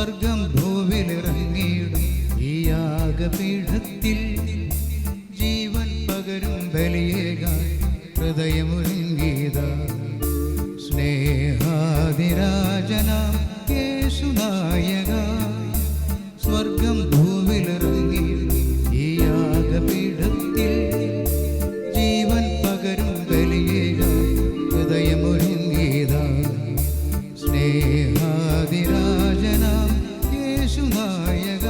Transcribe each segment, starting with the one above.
സ്വർഗം ഭൂവിലിറങ്ങിയിടും ഈ യാഗപീഠത്തിൽ ജീവൻ പകരും ബലിയേകാൻ ഹൃദയമൊരുങ്ങിയതാ. സ്നേഹാതിരാജനാം യേശുനായക, സ്വർഗം ഭൂവിലിറങ്ങിയിടും ഈ യാഗപീഠത്തിൽ ജീവൻ പകരും ബലിയേകാൻ ഹൃദയമൊരുങ്ങിയതാ. സ്നേഹാതിരാജനാം യേശുനായക.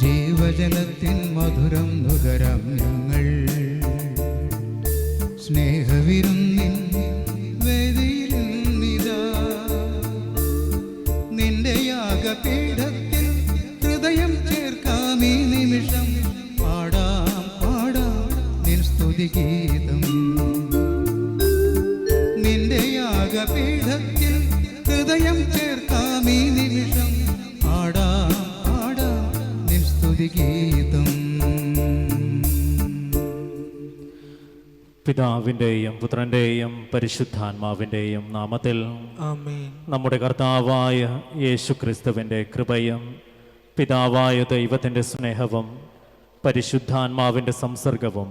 ജീവജലത്തിൻ മധുരം നുകരാം ഞങ്ങൾ, സ്നേഹവിരുന്നിൻ വേദിയിലിന്നിതാ. നിന്റെ യാഗപീഠത്തിൽ ഹൃദയം ചേർക്കാം ഈ നിമിഷം, പാടാം പാടാം നിൻ സ്തുതിഗീതം. നിന്റെ യാഗപീഠത്തിൽ ഹൃദയം ചേർക്കാം ഈ നിമിഷം, പാടാം പാടാം നിൻ സ്തുതിഗീതം. പിതാവിൻ്റെയും പുത്രൻ്റെയും പരിശുദ്ധാത്മാവിൻ്റെയും നാമത്തിൽ ആമേൻ. നമ്മുടെ കർത്താവായ യേശു ക്രിസ്തുവിൻ്റെ കൃപയും പിതാവായ ദൈവത്തിൻ്റെ സ്നേഹവും പരിശുദ്ധാത്മാവിൻ്റെ സംസർഗവും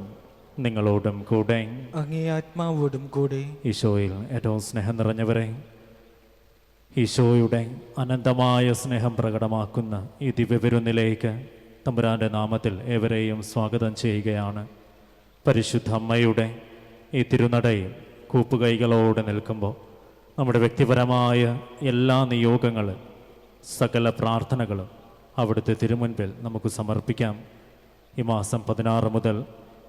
നിങ്ങളോടും കൂടെ. അങ്ങേ ആത്മാവോടും കൂടെ. ഈശോയിൽ ഏറ്റവും സ്നേഹം നിറഞ്ഞവരെ, ഈശോയുടെ അനന്തമായ സ്നേഹം പ്രകടമാക്കുന്ന ഈ ദിവ്യവിരുന്നിലേക്ക് തമ്പുരാൻ്റെ നാമത്തിൽ ഏവരെയും സ്വാഗതം ചെയ്യുകയാണ്. പരിശുദ്ധ അമ്മയുടെ ഈ തിരുനടയിൽ കൂപ്പുകൈകളോടെ നിൽക്കുമ്പോൾ നമ്മുടെ വ്യക്തിപരമായ എല്ലാ നിയോഗങ്ങളും സകല പ്രാർത്ഥനകളും അവിടുത്തെ തിരുമുൻപിൽ നമുക്ക് സമർപ്പിക്കാം. ഈ മാസം 16 മുതൽ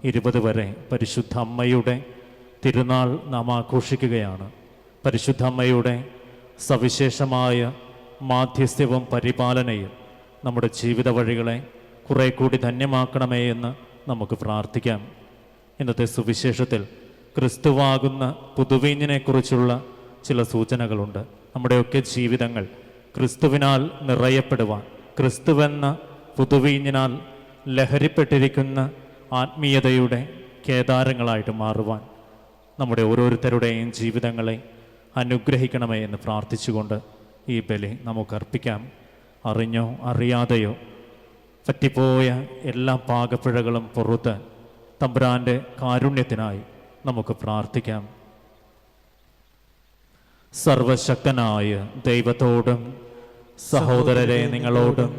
20 വരെ പരിശുദ്ധ അമ്മയുടെ തിരുനാൾ നാം ആഘോഷിക്കുകയാണ്. പരിശുദ്ധ അമ്മയുടെ സവിശേഷമായ മാധ്യസ്ഥ്യവും പരിപാലനയും നമ്മുടെ ജീവിത വഴികളെ കുറെ കൂടി ധന്യമാക്കണമേ എന്ന് നമുക്ക് പ്രാർത്ഥിക്കാം. ഇന്നത്തെ സുവിശേഷത്തിൽ ക്രിസ്തുവാകുന്ന പുതുവീഞ്ഞിനെക്കുറിച്ചുള്ള ചില സൂചനകളുണ്ട്. നമ്മുടെയൊക്കെ ജീവിതങ്ങൾ ക്രിസ്തുവിനാൽ നിറയപ്പെടുവാൻ, ക്രിസ്തുവെന്ന പുതുവീഞ്ഞിനാൽ ലഹരിപ്പെട്ടിരിക്കുന്ന ആത്മീയതയുടെ കേദാരങ്ങളായിട്ട് മാറുവാൻ നമ്മുടെ ഓരോരുത്തരുടെയും ജീവിതങ്ങളെ അനുഗ്രഹിക്കണമേ എന്ന് പ്രാർത്ഥിച്ചുകൊണ്ട് ഈ ബലി നമുക്ക് അർപ്പിക്കാം. അറിഞ്ഞോ അറിയാതെയോ പറ്റിപ്പോയ എല്ലാ പാകപ്പിഴകളും പുറത്ത് തമ്പുരാൻ്റെ കാരുണ്യത്തിനായി നമുക്ക് പ്രാർത്ഥിക്കാം. സർവശക്തനായ ദൈവത്തോടും സഹോദരരെ നിങ്ങളോടും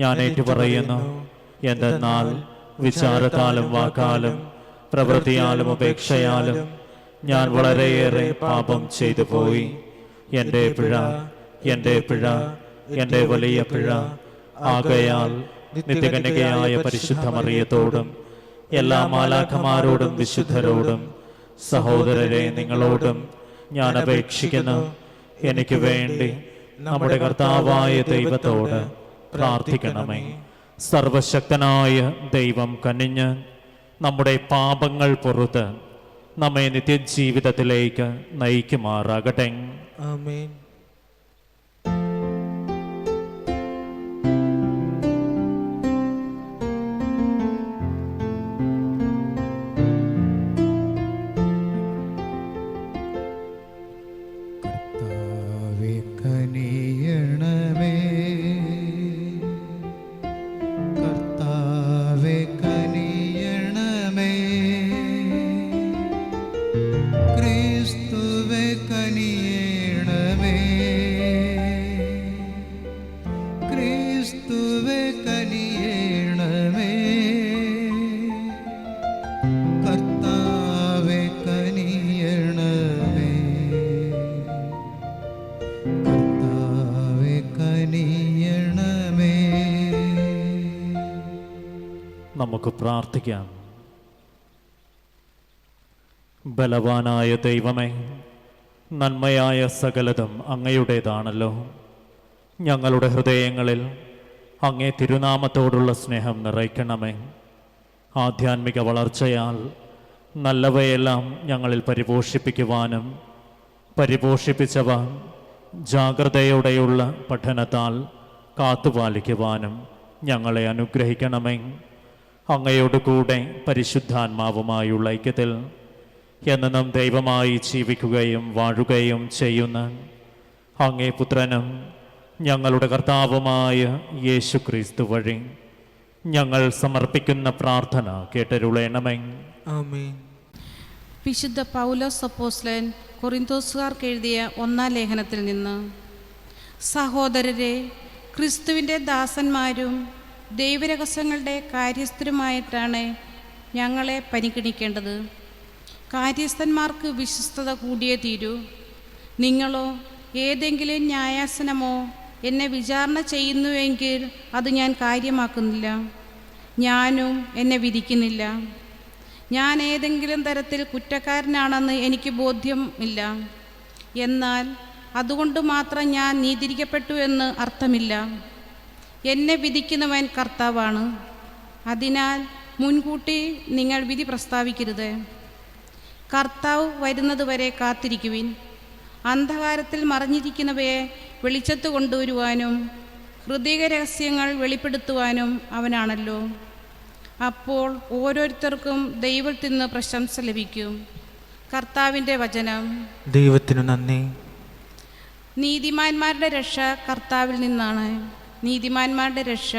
ഞാൻ ഏറ്റുപറയുന്നു, എന്തെന്നാൽ വിചാരത്താലും വാക്കാലും പ്രവൃത്തിയാലും ഉപേക്ഷയാലും ഞാൻ വളരെയേറെ പാപം ചെയ്തു പോയി. എൻ്റെ പിഴ, എൻ്റെ പിഴ, എൻ്റെ വലിയ പിഴ. ആകയാൽ നിത്യകന്യകയായ പരിശുദ്ധ മറിയത്തോടും എല്ലാ മാലാഖമാരോടും വിശുദ്ധരോടും സഹോദരരെ നിങ്ങളോടും ഞാൻ അപേക്ഷിക്കുന്നു, എനിക്ക് വേണ്ടി നമ്മുടെ കർത്താവായ ദൈവത്തോട് പ്രാർത്ഥിക്കണമേ. സർവശക്തനായ ദൈവം കനിഞ്ഞ് നമ്മുടെ പാപങ്ങൾ പുറത്ത് നമ്മെ നിത്യജീവിതത്തിലേക്ക് നയിക്കുമാറാകട്ടെ. ആമേൻ. കർത്താവേ കനിയണമേ, കർത്താവേ കനിയണമേ, ക്രിസ്തുവേ കനിയണമേ, ക്രിസ്തുവേ കനിയണമേ, കർത്താവേ കനിയണമേ, കർത്താവേ കനിയണമേ. നമുക്ക് പ്രാർത്ഥിക്കാം. ബലവാനായ ദൈവമേ, നന്മയായ സകലതും അങ്ങയുടേതാണല്ലോ. ഞങ്ങളുടെ ഹൃദയങ്ങളിൽ അങ്ങേ തിരുനാമത്തോടുള്ള സ്നേഹം നിറയ്ക്കണമേ. ആധ്യാത്മിക വളർച്ചയാൽ നല്ലവയെല്ലാം ഞങ്ങളിൽ പരിപോഷിപ്പിക്കുവാനും പരിപോഷിപ്പിച്ചവ ജാഗ്രതയോടെയുള്ള പഠനത്താൽ കാത്തുപാലിക്കുവാനും ഞങ്ങളെ അനുഗ്രഹിക്കണമേ. അങ്ങയോട് കൂടെ പരിശുദ്ധാത്മാവുമായുള്ള ഐക്യത്തിൽ എന്നും ദൈവമായി ജീവിക്കുകയും വാഴുകയും ചെയ്യുന്ന അങ്ങേ പുത്രനും ഞങ്ങളുടെ കർത്താവുമായ യേശു ക്രിസ്തു വഴി ഞങ്ങൾ സമർപ്പിക്കുന്ന പ്രാർത്ഥന കേട്ടരുളേണമേ. ആമേൻ. വിശുദ്ധ പൗലോസ് അപ്പോസ്തലൻ കൊറിന്തോസുകാർക്ക് എഴുതിയ 1-ാം ലേഖനത്തിൽ നിന്ന്: സഹോദരരെ, ക്രിസ്തുവിൻ്റെ ദാസന്മാരും ദൈവരഹസ്യങ്ങളുടെ കാര്യസ്ഥരുമായിട്ടാണ് ഞങ്ങളെ പരിഗണിക്കേണ്ടത്. കാര്യസ്ഥന്മാർക്ക് വിശ്വസ്തത കൂടിയേ തീരൂ. നിങ്ങളോ ഏതെങ്കിലും ന്യായാസനമോ എന്നെ വിചാരണ ചെയ്യുന്നുവെങ്കിൽ അത് ഞാൻ കാര്യമാക്കുന്നില്ല. ഞാനും എന്നെ വിധിക്കുന്നില്ല. ഞാൻ ഏതെങ്കിലും തരത്തിൽ കുറ്റക്കാരനാണെന്ന് എനിക്ക് ബോധ്യമില്ല. എന്നാൽ അതുകൊണ്ട് മാത്രം ഞാൻ നീതിരിക്കപ്പെട്ടു എന്ന് അർത്ഥമില്ല. എന്നെ വിധിക്കുന്നവൻ കർത്താവാണ്. അതിനാൽ മുൻകൂട്ടി നിങ്ങൾ വിധി പ്രസ്താവിക്കരുത്. കർത്താവ് വരുന്നതുവരെ കാത്തിരിക്കുവിൻ. അന്ധകാരത്തിൽ മറഞ്ഞിരിക്കുന്നവയെ വെളിച്ചത്ത് കൊണ്ടുവരുവാനും ഹൃദയരഹസ്യങ്ങൾ വെളിപ്പെടുത്തുവാനും അവനാണല്ലോ. അപ്പോൾ ഓരോരുത്തർക്കും ദൈവത്തിൽ നിന്ന് പ്രശംസ ലഭിക്കും. കർത്താവിൻ്റെ വചനം. ദൈവത്തിനു നന്ദി. നീതിമാന്മാരുടെ രക്ഷ കർത്താവിൽ നിന്നാണ്. നീതിമാന്മാരുടെ രക്ഷ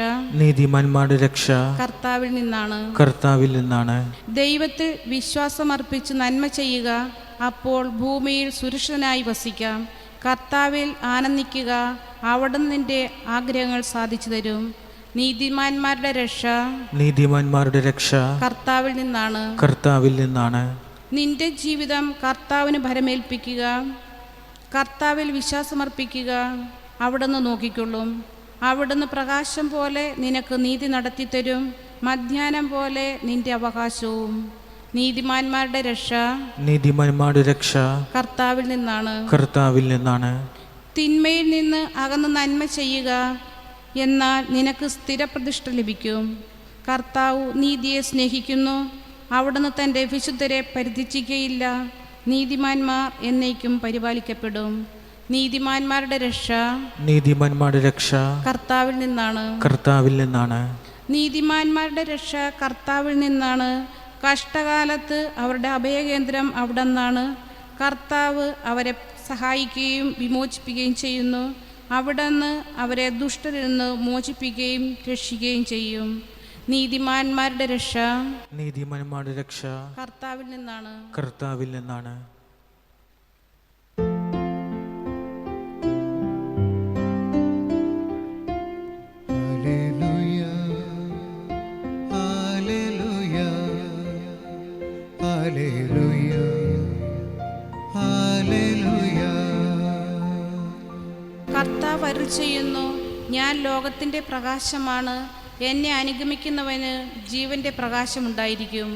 കർത്താവിൽ നിന്നാണ്. ദൈവത്തിൽ വിശ്വാസമർപ്പിച്ച് നന്മ ചെയ്യുക. അപ്പോൾ ഭൂമിയിൽ സുരക്ഷിതനായി വസിക്കാം. കർത്താവിൽ ആനന്ദിക്കുക. അവിടുന്ന് നിന്റെ ആഗ്രഹങ്ങൾ സാധിച്ചു തരും. നീതിമാന്മാരുടെ രക്ഷ കർത്താവിൽ നിന്നാണ്. നിന്റെ ജീവിതം കർത്താവിന് ഭരമേൽപ്പിക്കുക. കർത്താവിൽ വിശ്വാസമർപ്പിക്കുക. അവിടുന്ന് നോക്കിക്കൊള്ളും. അവിടുന്ന് പ്രകാശം പോലെ നിനക്ക് നീതി നടത്തിത്തരും. മധ്യാഹ്നം പോലെ നിന്റെ അവകാശവും. നീതിമാന്മാരുടെ രക്ഷ കർത്താവിൽ നിന്നാണ്. തിന്മയിൽ നിന്ന് അകന്ന് നന്മ ചെയ്യുക. എന്നാൽ നിനക്ക് സ്ഥിരപ്രതിഷ്ഠ ലഭിക്കും. കർത്താവ് നീതിയെ സ്നേഹിക്കുന്നു. അവിടുന്ന് തൻ്റെ വിശുദ്ധരെ പരിത്യജിക്കുകയില്ല. നീതിമാന്മാർ എന്നേക്കും പരിപാലിക്കപ്പെടും. നീതിമാന്മാരുടെ രക്ഷ കർത്താവിൽ നിന്നാണ്. നീതിമാന്മാരുടെ രക്ഷ കർത്താവിൽ നിന്നാണ്. കഷ്ടകാലത്ത് അവരുടെ അഭയകേന്ദ്രം അവിടുന്നാണ്. കർത്താവ് അവരെ സഹായിക്കുകയും വിമോചിപ്പിക്കുകയും ചെയ്യുന്നു. അവിടുന്ന് അവരെ ദുഷ്ടരിൽ നിന്ന് മോചിപ്പിക്കുകയും രക്ഷിക്കുകയും ചെയ്യും. നീതിമാന്മാരുടെ രക്ഷ കർത്താവിൽ നിന്നാണ്. കർത്താവ് അരുൾ ചെയ്യുന്നു: ഞാൻ ലോകത്തിൻ്റെ പ്രകാശമാണ്. എന്നെ അനുഗമിക്കുന്നവന് ജീവന്റെ പ്രകാശമുണ്ടായിരിക്കും.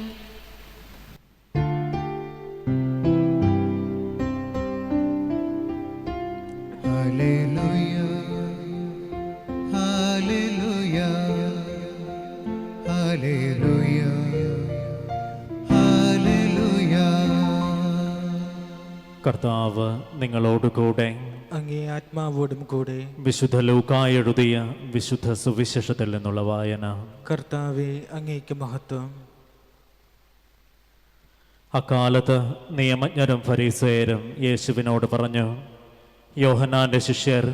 കർത്താവ് നിങ്ങളോടുകൂടെ, അങ്ങേ ആത്മാവോടും കൂടെ. വിശുദ്ധ ലൂക്കാ എഴുതിയ വിശുദ്ധ സുവിശേഷത്തിൽ നിന്നുള്ള വായന. കർത്താവേ, അങ്ങേക്ക് മഹത്വം. അക്കാലത്ത് നിയമജ്ഞരും ഫരീസയരും യേശുവിനോട് പറഞ്ഞു: യോഹന്നാന്റെ ശിഷ്യർ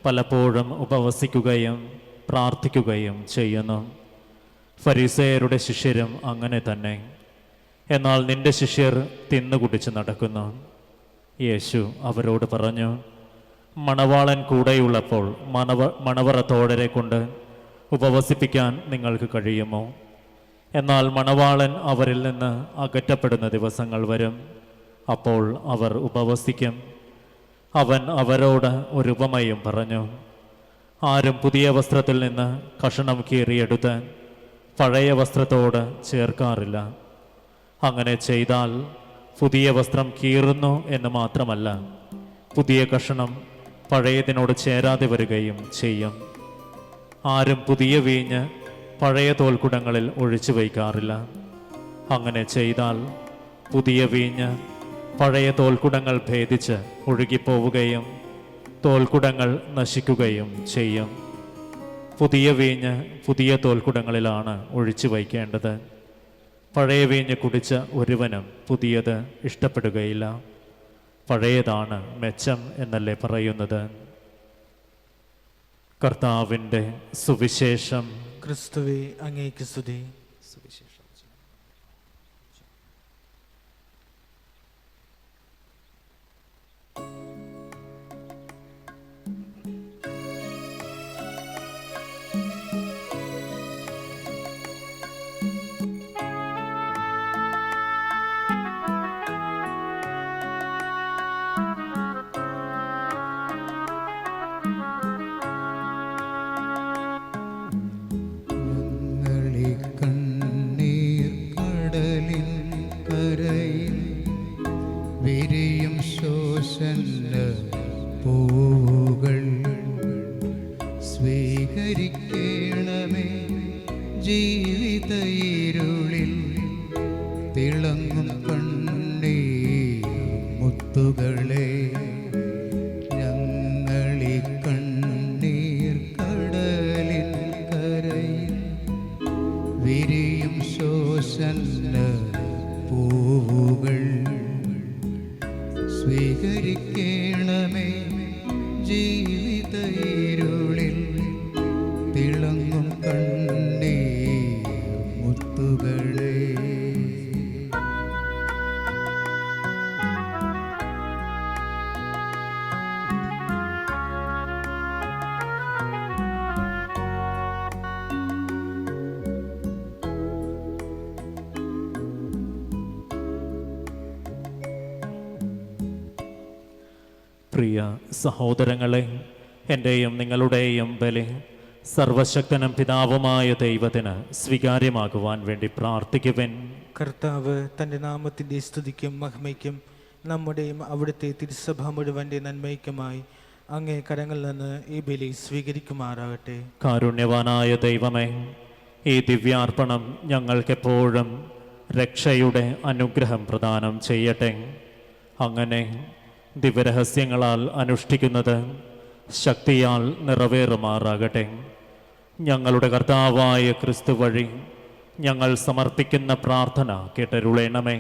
പലപ്പോഴും ഉപവസിക്കുകയും പ്രാർത്ഥിക്കുകയും ചെയ്യുന്നു. ഫരീസയരുടെ ശിഷ്യരും അങ്ങനെ തന്നെ. എന്നാൽ നിന്റെ ശിഷ്യർ തിന്നുകുടിച്ച് നടക്കുന്നു. യേശു അവരോട് പറഞ്ഞു: മണവാളൻ കൂടെയുള്ളപ്പോൾ മണവറ തോഴരെ കൊണ്ട് ഉപവസിപ്പിക്കാൻ നിങ്ങൾക്ക് കഴിയുമോ? എന്നാൽ മണവാളൻ അവരിൽ നിന്ന് അകറ്റപ്പെടുന്ന ദിവസങ്ങൾ വരും. അപ്പോൾ അവർ ഉപവസിക്കും. അവൻ അവരോട് ഒരു ഉപമയും പറഞ്ഞു: ആരും പുതിയ വസ്ത്രത്തിൽ നിന്ന് കഷണം കീറിയെടുത്ത് പഴയ വസ്ത്രത്തോട് ചേർക്കാറില്ല. അങ്ങനെ ചെയ്താൽ പുതിയ വസ്ത്രം കീറുന്നു എന്ന് മാത്രമല്ല, പുതിയ കഷണം പഴയതിനോട് ചേരാതെ വരികയും ചെയ്യും. ആരും പുതിയ വീഞ്ഞ് പഴയ തോൽക്കുടങ്ങളിൽ ഒഴിച്ചു വയ്ക്കാറില്ല. അങ്ങനെ ചെയ്താൽ പുതിയ വീഞ്ഞ് പഴയ തോൽക്കുടങ്ങൾ ഭേദിച്ച് ഒഴുകിപ്പോവുകയും തോൽക്കുടങ്ങൾ നശിക്കുകയും ചെയ്യും. പുതിയ വീഞ്ഞ് പുതിയ തോൽക്കുടങ്ങളിലാണ് ഒഴിച്ചു വയ്ക്കേണ്ടത്. പഴയ വീഞ്ഞ് കുടിച്ച ഒരുവനും പുതിയത് ഇഷ്ടപ്പെടുകയില്ല. പഴയതാണ് മെച്ചം എന്നല്ലേ പറയുന്നത്. കർത്താവിൻ്റെ സുവിശേഷം. ക്രിസ്തുവേ, അങ്ങേക്ക് സ്തുതി. ഞങ്ങളെ കണ്ണീർ കടലിൻ കരയിൽ വിരിയും ശോഷന്ന പൂവുകൾ സ്വീകരിക്കണമേ. ജീവിത ഇരുളിൽ തിളങ്ങും കണ്ണീർ മുത്തുകളെ. ഞങ്ങളെ കണ്ണീർ കടലിൻ കരയിൽ വിരിയും ശോഷന്ന പൂവുകൾ സ്വീകരിക്കണമേ. ജീവിത ഇരുളിൽ തിളങ്ങും കണ്ണീർ മുത്തുകളെ. പ്രിയ സഹോദരങ്ങളെ, എൻ്റെയും നിങ്ങളുടെയും ബലി സർവശക്തനും പിതാവുമായ ദൈവത്തിന് സ്വീകാര്യമാകുവാൻ വേണ്ടി പ്രാർത്ഥിക്കുവിൻ. കർത്താവ് തൻ്റെ നാമത്തിൻ്റെ സ്തുതിക്കും മഹിമയ്ക്കും നമ്മുടെയും അവിടുത്തെ തിരുസഭ മുഴുവൻ്റെ നന്മയ്ക്കുമായി അങ്ങേ കരങ്ങളിൽ നിന്ന് ഈ ബലി സ്വീകരിക്കുമാറാകട്ടെ. കാരുണ്യവാനായ ദൈവമേ, ഈ ദിവ്യാർപ്പണം ഞങ്ങൾക്കെപ്പോഴും രക്ഷയുടെ അനുഗ്രഹം പ്രദാനം ചെയ്യട്ടെ. അങ്ങനെ ദിവ്യരഹസ്യങ്ങളാൽ അനുഷ്ഠിക്കുന്നത് ശക്തിയാൽ നിറവേറുമാറാകട്ടെ. ഞങ്ങളുടെ കർത്താവായ ക്രിസ്തു വഴി ഞങ്ങൾ സമർപ്പിക്കുന്ന പ്രാർത്ഥന കേട്ടരുളേണമേ.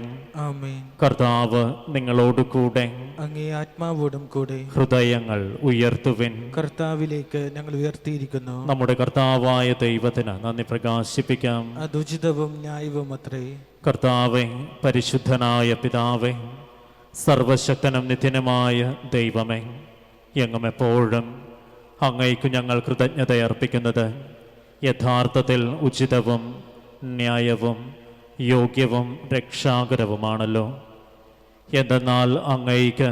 ആമേൻ. കർത്താവ് നിങ്ങളോട് കൂടെ. അങ്ങേ ആത്മാവോടും കൂടെ. ഹൃദയങ്ങൾ ഉയർത്തുവിൻ. കർത്താവിലേക്ക് ഞങ്ങൾ ഉയർത്തിയിരിക്കുന്നു. നമ്മുടെ കർത്താവായ ദൈവത്തിന് നന്ദി പ്രകാശിപ്പിക്കാം. അതുചിതവും ന്യായവും അത്രേ. കർത്താവേ, പരിശുദ്ധനായ പിതാവേ, സർവശക്തനും നിത്യനുമായ ദൈവമേ, എങ്ങും എപ്പോഴും അങ്ങയ്ക്ക് ഞങ്ങൾ കൃതജ്ഞതയർപ്പിക്കുന്നത് യഥാർത്ഥത്തിൽ ഉചിതവും ന്യായവും യോഗ്യവും രക്ഷാകരവുമാണല്ലോ. എന്തെന്നാൽ അങ്ങയ്ക്ക്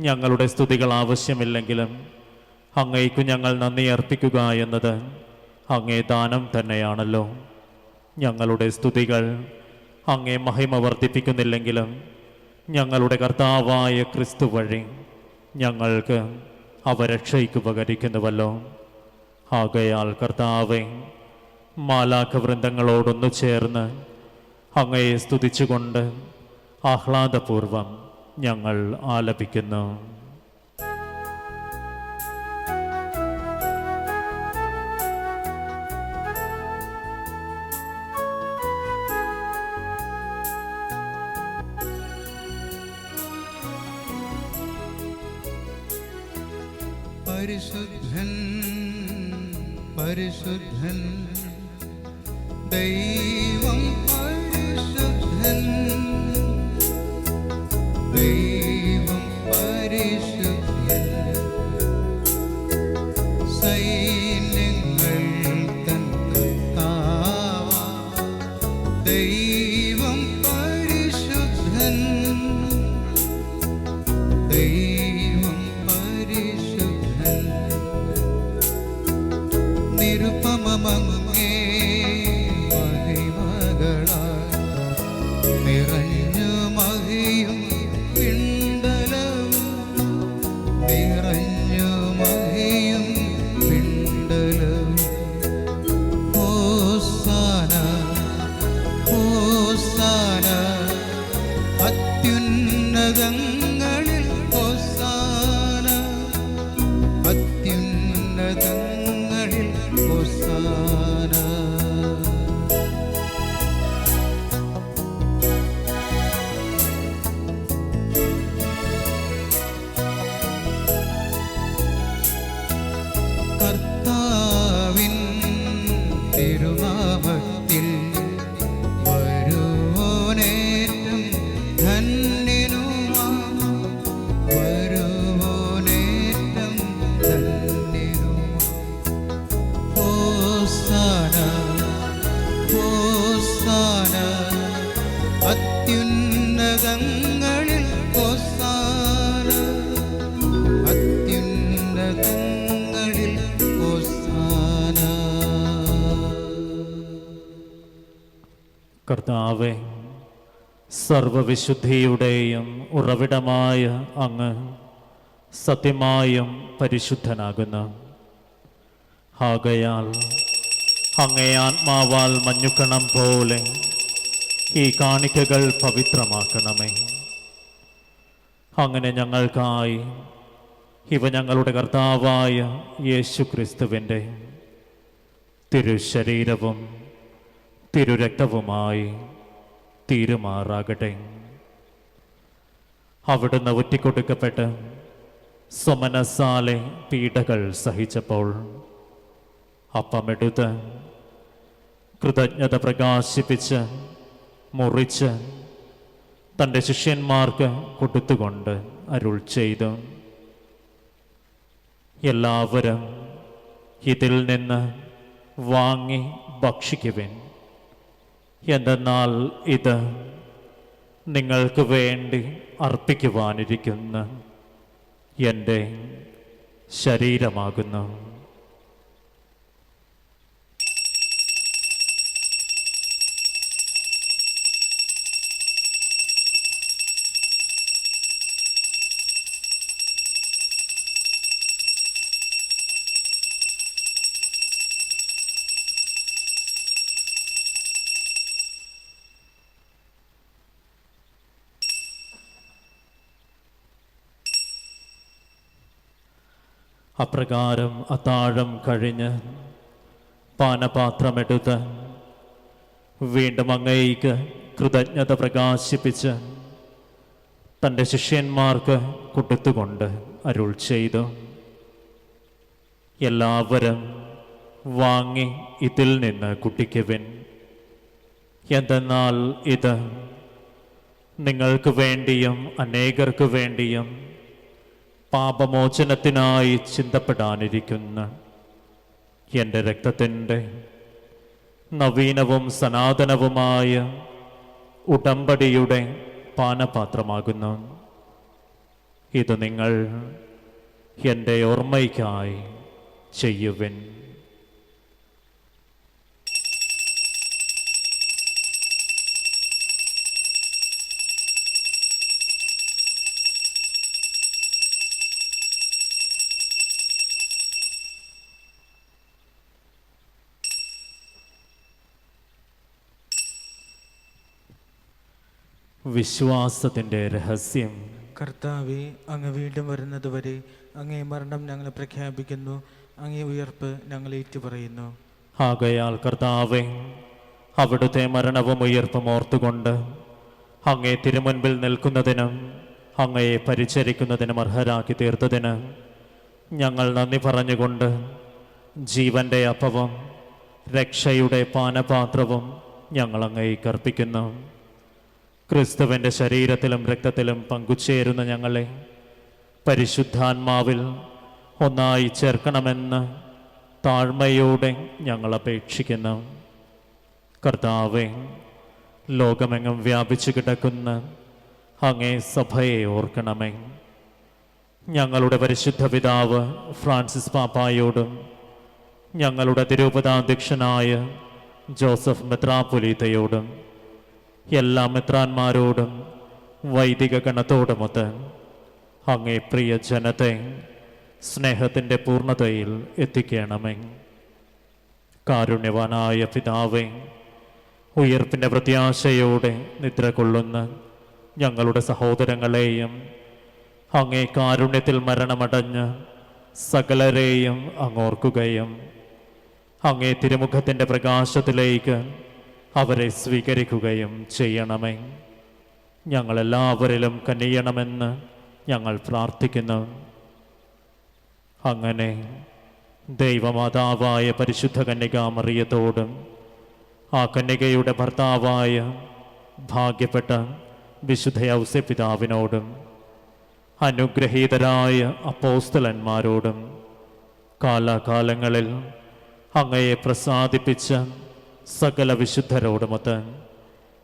ഞങ്ങളുടെ സ്തുതികൾ ആവശ്യമില്ലെങ്കിലും അങ്ങയ്ക്ക് ഞങ്ങൾ നന്ദി അർപ്പിക്കുക എന്നത് അങ്ങേ ദാനം തന്നെയാണല്ലോ. ഞങ്ങളുടെ സ്തുതികൾ അങ്ങേ മഹിമ വർദ്ധിപ്പിക്കുന്നില്ലെങ്കിലും ഞങ്ങളുടെ കർത്താവായ ക്രിസ്തു വഴി ഞങ്ങൾക്ക് അവ രക്ഷയ്ക്ക് ഉപകരിക്കുന്നുവല്ലോ. ആകയാൽ കർത്താവെ, മാലാഖവൃന്ദങ്ങളോടൊന്നു ചേർന്ന് അങ്ങയെ സ്തുതിച്ചുകൊണ്ട് ആഹ്ലാദപൂർവം ഞങ്ങൾ ആലപിക്കുന്നു. പരിശുദ്ധൻ പരിശുദ്ധൻ ദൈവം പരിശുദ്ധൻ, ദൈവം പരിശുദ്ധൻ, സൈന്യങ്ങൾ തൻ കർത്താവാം ദൈവം പരിശുദ്ധൻ, ദൈവം പരിശുദ്ധൻ. നിരുപമമങ്ങേ മഹിമകളാൽ നിറഞ്ഞു മഹിയും പിണ്ടലവും, നിറഞ്ഞു മഹിയും പിണ്ടലവും. ഹോസാന ഹോസാന അത്യുന്നതങ്ങളിൽ ഹോസാന, അത്യുന്നതങ്ങളിൽ ഹോസാന. ഹോസാന അത്യുന്നതങ്ങളിൽ ഹോസാന അത്യുന്നതങ്ങളിൽ ഹോസാന. കർത്താവേ, സർവവിശുദ്ധിയുടെയും ഉറവിടമായ അങ്ങ് സത്യമായും പരിശുദ്ധനാകുന്നു. ആകയാൽ അങ്ങേ ആത്മാവാൽ മഞ്ഞുകണം പോലെ ഈ കാണിക്കകൾ പവിത്രമാക്കണമേ. അങ്ങനെ ഞങ്ങൾക്കായി ഇവ ഞങ്ങളുടെ കർത്താവായ യേശു ക്രിസ്തുവിൻ്റെ തിരുശരീരവും തിരുരക്തവുമായി തീരുമാറാകട്ടെ. അവിടുന്ന് ഒറ്റിക്കൊടുക്കപ്പെട്ട് സ്വമനസാലെ പീഡകൾ സഹിച്ചപ്പോൾ അപ്പമെടുത്ത് കൃതജ്ഞത പ്രകാശിപ്പിച്ച് മുറിച്ച് തൻ്റെ ശിഷ്യന്മാർക്ക് കൊടുത്തുകൊണ്ട് അരുൾ ചെയ്തു, എല്ലാവരും ഇതിൽ നിന്ന് വാങ്ങി ഭക്ഷിക്കുവിൻ. എന്തെന്നാൽ ഇത് നിങ്ങൾക്ക് വേണ്ടി അർപ്പിക്കുവാനിരിക്കുന്ന എൻ്റെ ശരീരമാകുന്നു. അപ്രകാരം അത്താഴം കഴിഞ്ഞ് പാനപാത്രമെടുത്ത് വീണ്ടും അങ്ങേയ്ക്ക് കൃതജ്ഞത പ്രകാശിപ്പിച്ച് തൻ്റെ ശിഷ്യന്മാർക്ക് കൊടുത്തുകൊണ്ട് അരുൾ ചെയ്തു, എല്ലാവരും വാങ്ങി ഇതിൽ നിന്ന് കുടിക്കുവിൻ. എന്തെന്നാൽ ഇത് നിങ്ങൾക്ക് വേണ്ടിയും അനേകർക്ക് വേണ്ടിയും പാപമോചനത്തിനായി ചിന്തപ്പെടാനിരിക്കുന്ന എൻ്റെ രക്തത്തിൻ്റെ നവീനവും സനാതനവുമായ ഉടമ്പടിയുടെ പാനപാത്രമാകുന്നു. ഇത് നിങ്ങൾ എൻ്റെ ഓർമ്മയ്ക്കായി ചെയ്യുവിൻ. വിശ്വാസത്തിൻ്റെ രഹസ്യം. കർത്താവെ, അങ്ങ് വീണ്ടും വരുന്നതുവരെ അങ്ങേ മരണം ഞങ്ങൾ പ്രഖ്യാപിക്കുന്നു, അങ്ങേ ഉയർപ്പ് ഞങ്ങൾ ഏറ്റുപറയുന്നു. ആകയാൽ കർത്താവെ, അവിടുത്തെ മരണവും ഉയർപ്പും ഓർത്തുകൊണ്ട് അങ്ങേ തിരുമുൻപിൽ നിൽക്കുന്നതിനും അങ്ങയെ പരിചരിക്കുന്നതിനും അർഹരാക്കി തീർത്തതിന് ഞങ്ങൾ നന്ദി പറഞ്ഞുകൊണ്ട് ജീവൻ്റെ അപ്പവും രക്ഷയുടെ പാനപാത്രവും ഞങ്ങൾ അങ്ങേക്ക് അർപ്പിക്കുന്നു. ക്രിസ്തുവിൻ്റെ ശരീരത്തിലും രക്തത്തിലും പങ്കുചേരുന്ന ഞങ്ങളെ പരിശുദ്ധാത്മാവിൽ ഒന്നായി ചേർക്കണമെന്ന് താഴ്മയോടെ ഞങ്ങൾ അപേക്ഷിക്കുന്നു. കർത്താവെ, ലോകമെങ്ങും വ്യാപിച്ചു കിടക്കുന്ന അങ്ങേ സഭയെ ഓർക്കണമേ. ഞങ്ങളുടെ പരിശുദ്ധ പിതാവ് ഫ്രാൻസിസ് പാപ്പായോടും ഞങ്ങളുടെ തിരുപതാധ്യക്ഷനായ ജോസഫ് മെത്രാപ്പൊലീത്തയോടും എല്ലാ മെത്രാന്മാരോടും വൈദിക ഗണത്തോടുമൊത്ത് അങ്ങേ പ്രിയ ജനത്തെ സ്നേഹത്തിൻ്റെ പൂർണ്ണതയിൽ എത്തിക്കണമേ. കാരുണ്യവാനായ പിതാവേ, ഉയർപ്പിൻ്റെ പ്രത്യാശയോടെ നിദ്ര കൊള്ളുന്ന ഞങ്ങളുടെ സഹോദരങ്ങളെയും അങ്ങേ കാരുണ്യത്തിൽ മരണമടഞ്ഞ് സകലരെയും അങ്ങോർക്കുകയും അങ്ങേ തിരുമുഖത്തിൻ്റെ പ്രകാശത്തിലേക്ക് അവരെ സ്വീകരിക്കുകയും ചെയ്യണമേ. ഞങ്ങളെല്ലാവരിലും കനിയണമെന്ന് ഞങ്ങൾ പ്രാർത്ഥിക്കുന്നു. അങ്ങനെ ദൈവമാതാവായ പരിശുദ്ധ കന്യകാമറിയത്തോടും ആ കന്യകയുടെ ഭർത്താവായ ഭാഗ്യപ്പെട്ട വിശുദ്ധ ഔസേപ്പിതാവിനോടും അനുഗ്രഹീതരായ അപ്പോസ്തലന്മാരോടും കാലാകാലങ്ങളിൽ അങ്ങയെ പ്രസാദിപ്പിച്ച സകല വിശുദ്ധരോടുമൊത്ത്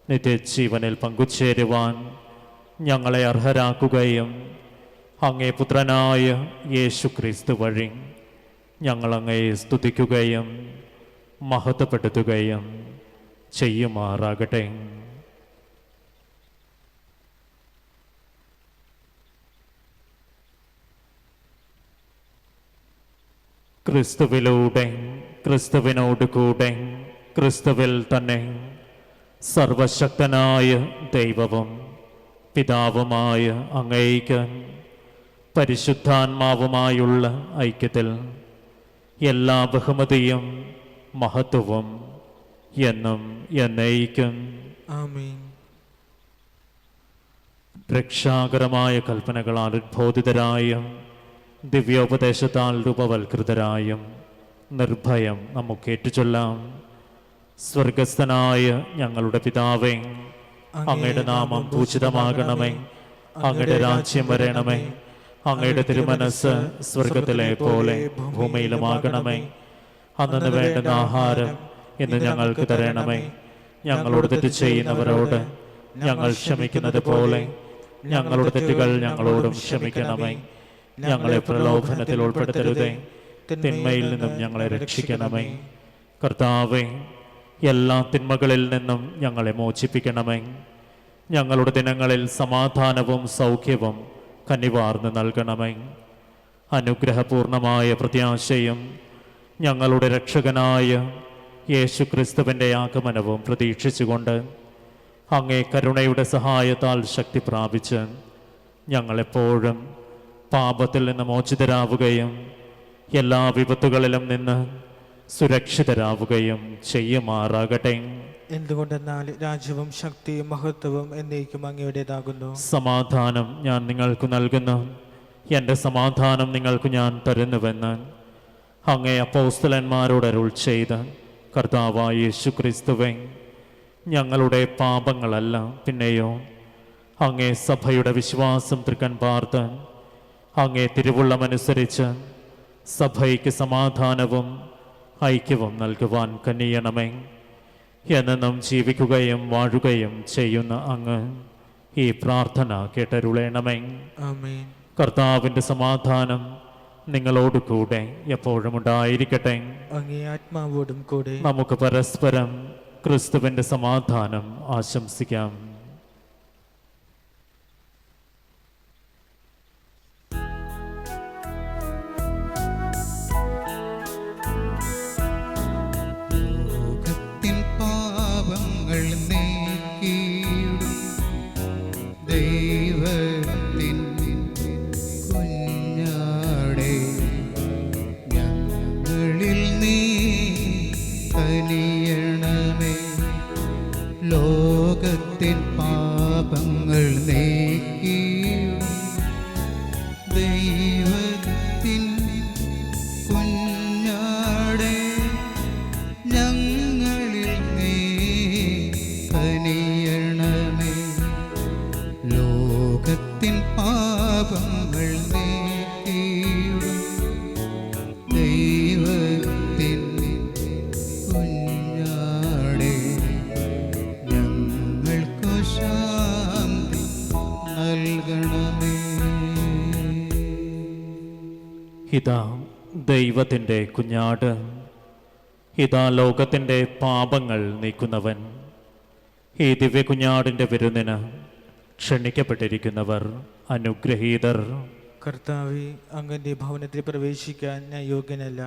നിത്യജീവനിൽ പങ്കുചേരുവാൻ ഞങ്ങളെ അർഹരാക്കുകയും അങ്ങേ പുത്രനായ യേശു ക്രിസ്തു വഴി ഞങ്ങളങ്ങയെ സ്തുതിക്കുകയും മഹത്വപ്പെടുത്തുകയും ചെയ്യുമാറാകട്ടെ. ക്രിസ്തുവിലൂടെ, ക്രിസ്തുവിനോട് കൂടെ, ക്രിസ്തുവിൽ തന്നെ സർവശക്തനായ ദൈവവും പിതാവുമായ അങ്ങേയ്ക്ക് പരിശുദ്ധാത്മാവുമായുള്ള ഐക്യത്തിൽ എല്ലാ ബഹുമതിയും മഹത്വവും എന്നും എന്നേക്കും ആമേൻ. രക്ഷാകരമായ കൽപ്പനകളാൽ ഉദ്ബോധിതരായും ദിവ്യോപദേശത്താൽ രൂപവൽകൃതരായും നിർഭയം നമുക്ക് ഏറ്റുചൊല്ലാം. സ്വർഗസ്ഥനായ ഞങ്ങളുടെ പിതാവേ, അങ്ങയുടെ നാമം പൂജിതമാകണമേ. അങ്ങയുടെ രാജ്യം വരണമേ. അങ്ങയുടെ തിരുമനസ് സ്വർഗത്തിലെ പോലെ ഭൂമിയിലുമാകണമേ. അന്നു വേണ്ടുന്ന ആഹാരം ഇന്ന് ഞങ്ങൾക്ക് തരണമേ. ഞങ്ങളോട് തെറ്റ് ചെയ്യുന്നവരോട് ഞങ്ങൾ ക്ഷമിക്കുന്നത് പോലെ ഞങ്ങളുടെ തെറ്റുകൾ ഞങ്ങളോടും ക്ഷമിക്കണമേ. ഞങ്ങളെ പ്രലോഭനത്തിൽ ഉൾപ്പെടുത്തരുതേ, തിന്മയിൽ നിന്നും ഞങ്ങളെ രക്ഷിക്കണമേ. കർത്താവേ, എല്ലാ തിന്മകളിൽ നിന്നും ഞങ്ങളെ മോചിപ്പിക്കണമേ. ഞങ്ങളുടെ ദിനങ്ങളിൽ സമാധാനവും സൗഖ്യവും കനിവാർന്ന് നൽകണമേ. അനുഗ്രഹപൂർണമായ പ്രത്യാശയും ഞങ്ങളുടെ രക്ഷകനായ യേശു ക്രിസ്തുവിൻ്റെ ആഗമനവും പ്രതീക്ഷിച്ചുകൊണ്ട് അങ്ങേ കരുണയുടെ സഹായത്താൽ ശക്തി പ്രാപിച്ച് ഞങ്ങളെപ്പോഴും പാപത്തിൽ നിന്ന് മോചിതരാവുകയും എല്ലാ വിപത്തുകളിലും നിന്ന് സുരക്ഷിതരാവുകയും ചെയ്യുമാറാകട്ടെ. എന്തുകൊണ്ടെന്നാൽ രാജ്യവും ശക്തിയും മഹത്വവും എന്നേക്കും അങ്ങയുടേതാകുന്നു. സമാധാനം ഞാൻ നിങ്ങൾക്ക് നൽകുന്നു, എൻ്റെ സമാധാനം നിങ്ങൾക്ക് ഞാൻ തരുന്നുവെന്ന് അങ്ങേ അപ്പോസ്തലന്മാരോട് അരുൾ ചെയ്ത് കർത്താവായ യേശു ക്രിസ്തുവേ, ഞങ്ങളുടെ പാപങ്ങളല്ല പിന്നെയോ അങ്ങേ സഭയുടെ വിശ്വാസം തൃക്കൺ പാർത്ത് അങ്ങേ തിരുവുള്ളമനുസരിച്ച് സഭയ്ക്ക് സമാധാനവും ഐക്യവും നൽകുവാൻ കനിയണമേ. എന്നും ജീവിക്കുകയും വാഴുകയും ചെയ്യുന്ന അങ്ങ് ഈ പ്രാർത്ഥന കേട്ടരുളേണമേ. ആമേൻ. കർത്താവിൻ്റെ സമാധാനം നിങ്ങളോട് കൂടെ എപ്പോഴും ഉണ്ടായിരിക്കട്ടെ. അങ്ങേ ആത്മാവോടും കൂടെ. നമുക്ക് പരസ്പരം ക്രിസ്തുവിൻ്റെ സമാധാനം ആശംസിക്കാം. ലോകത്തിൻ പാപങ്ങൾ നീക്കിയിടും ദൈവത്തിൻ കുഞ്ഞാടേ, ഞങ്ങളിൽ നീ കനിയണമേ. ലോകത്തിൻ പാപങ്ങൾ നീക്കിയിടും ദൈവത്തിൻ കുഞ്ഞാടേ, ഞങ്ങളിൽ നീ കനിയണമേ. ലോകത്തിൻ പാപങ്ങൾ നീക്കിയിടും ദൈവത്തിൻ കുഞ്ഞാടേ, ഞങ്ങൾക്കു ശാന്തി നൽകണമേ. ഇതാ ദൈവത്തിൻ്റെ കുഞ്ഞാട്, ഇതാ ലോകത്തിൻ്റെ പാപങ്ങൾ നീക്കുന്നവൻ. ഈ ദിവ്യ കുഞ്ഞാടിൻ്റെ വിരുന്നിന് ക്ഷണിക്കപ്പെട്ടിരിക്കുന്നവർ അനുഗ്രഹീതർ. കർത്താവെ, അങ്ങന്റെ ഭവനത്തിൽ പ്രവേശിക്കാൻ ഞാൻ യോഗ്യനല്ല.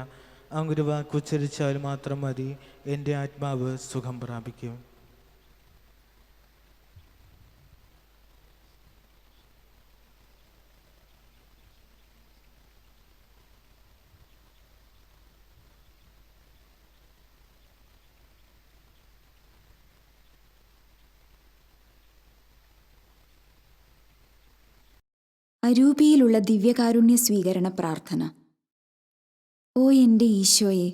അങ്ങൊരു വാക്കുച്ചരിച്ചാൽ മാത്രം മതി, എൻ്റെ ആത്മാവ് സുഖം പ്രാപിക്കും. അരൂപിയിലുള്ള ദിവ്യകാരുണ്യ സ്വീകരണ പ്രാർത്ഥന. ഓ എൻ്റെ ഈശോയെ,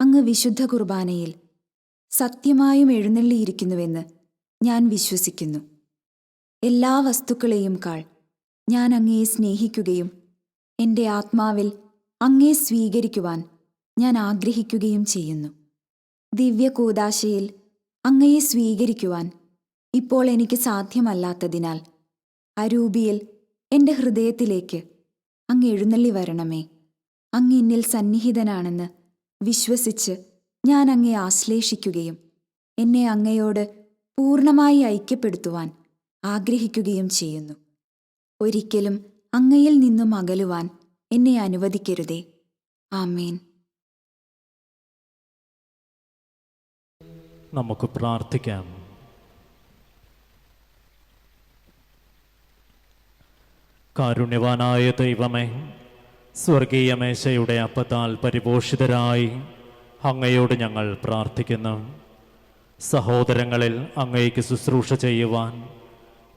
അങ്ങ് വിശുദ്ധ കുർബാനയിൽ സത്യമായും എഴുന്നള്ളിയിരിക്കുന്നുവെന്ന് ഞാൻ വിശ്വസിക്കുന്നു. എല്ലാ വസ്തുക്കളെയും കാൾ ഞാൻ അങ്ങയെ സ്നേഹിക്കുകയും എൻ്റെ ആത്മാവിൽ അങ്ങയെ സ്വീകരിക്കുവാൻ ഞാൻ ആഗ്രഹിക്കുകയും ചെയ്യുന്നു. ദിവ്യകൂദാശയിൽ അങ്ങയെ സ്വീകരിക്കുവാൻ ഇപ്പോൾ എനിക്ക് സാധ്യമല്ലാത്തതിനാൽ അരൂപിയിൽ എൻ്റെ ഹൃദയത്തിലേക്ക് അങ്ങ് എഴുന്നള്ളി വരണമേ. അങ്ങ് എന്നിൽ സന്നിഹിതനാണെന്ന് വിശ്വസിച്ച് ഞാൻ അങ്ങയെ ആശ്ലേഷിക്കുകയും എന്നെ അങ്ങയോട് പൂർണ്ണമായി ഐക്യപ്പെടുത്തുവാൻ ആഗ്രഹിക്കുകയും ചെയ്യുന്നു. ഒരിക്കലും അങ്ങയിൽ നിന്നും അകലുവാൻ എന്നെ അനുവദിക്കരുതേ. ആമേൻ. നമുക്ക് പ്രാർത്ഥിക്കാം. കാരുണ്യവാനായ ദൈവമേ, സ്വർഗീയ മേശയുടെ അപ്പത്താൽ പരിപോഷിതരായി അങ്ങയോട് ഞങ്ങൾ പ്രാർത്ഥിക്കുന്നു. സഹോദരങ്ങളിൽ അങ്ങയ്ക്ക് ശുശ്രൂഷ ചെയ്യുവാൻ